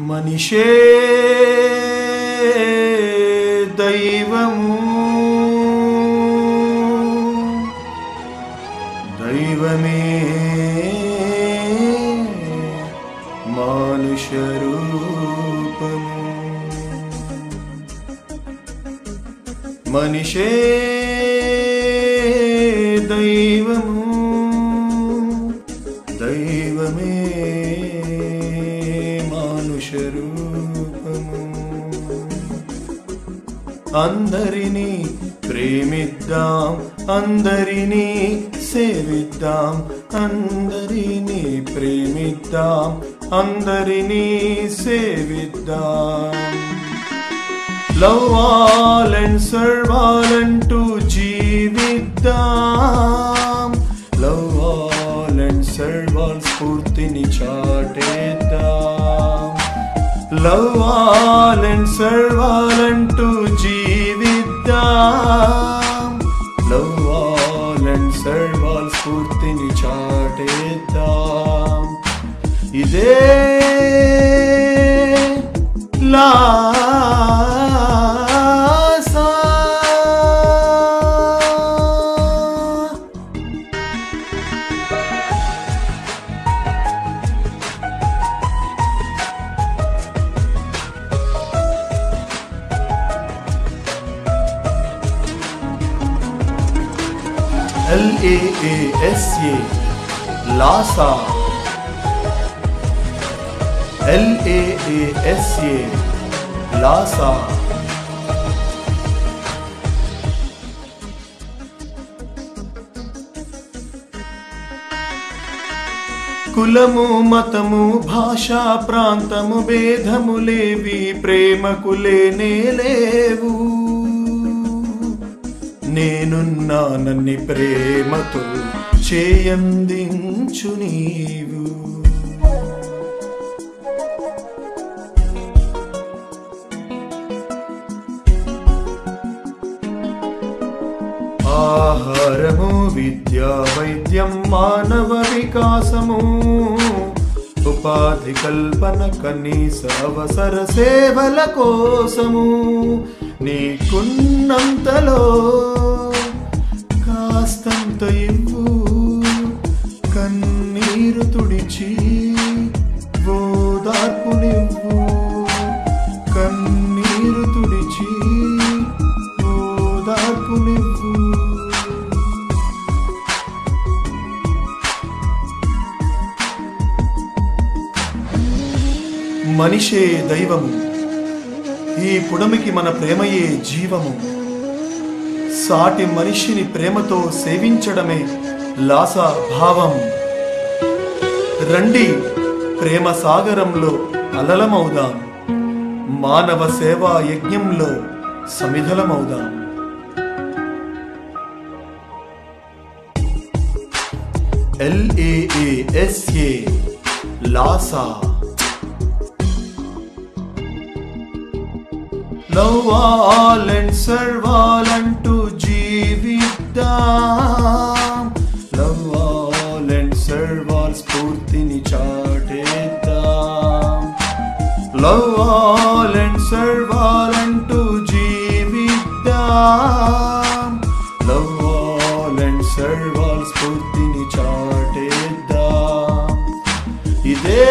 మనిషే దైవము దైవమే మానుష రూపము మనిషే దైవము దైవమే మానుష రూపము అందరినీ ప్రేమిద్దాం అందరినీ సేవిద్దాం అందరినీ ప్రేమిద్దాం అందరినీ సేవిద్దాం love all and serve all అంటూ జీవిద్దాం love all and serve all స్ఫూర్తిని చాటేద్దాం love all and serve all అంటూ జీవిద్దాం love all and serve all స్ఫూర్తిని చాటేద్దాం ఇదే లాసా LAASA లాసా LAASA లాసా కులము మతము భాషా ప్రాంతము భేదములేవి ప్రేమకు లేనే లేవు నేనున్నానన్ని ప్రేమతో చేయందించు నీవు ఆహారము విద్యా వైద్యం మానవ వికాసము ఉపాధి కల్పన కనీస అవసర సేవల కోసము నీకున్నంతలో కాస్తంత ఇవ్వు కన్నీరు తుడిచి ఓదార్పునివ్వు కన్నీరు తుడిచి ఓదార్పునివ్వు మనిషే దైవము ఈ పుడమికి మన ప్రేమయే జీవము సాటి మనిషిని ప్రేమతో సేవించడమే లాసా భావం రండి ప్రేమ సాగరంలో అలలమవుదాం మానవ సేవా యజ్ఞంలో సమిధలమవుదాం LAASA LAASA love all and serve all అంటూ జీవిద్దాం love all and serve all స్ఫూర్తిని చాటేద్దాం love all and serve all అంటూ జీవిద్దాం love all and serve all స్ఫూర్తిని చాటేద్దాం ఇదే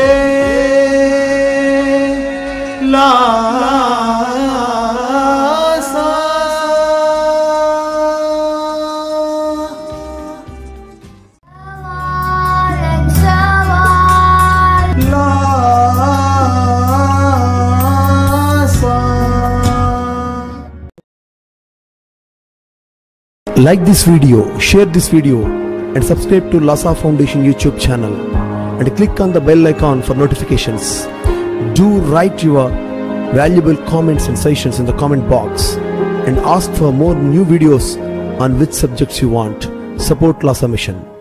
Like this video, share this video and subscribe to Lhasa Foundation YouTube channel and click on the bell icon for notifications. Do write your valuable comments and suggestions in the comment box and ask for more new videos on which subjects you want. Support Lhasa Mission.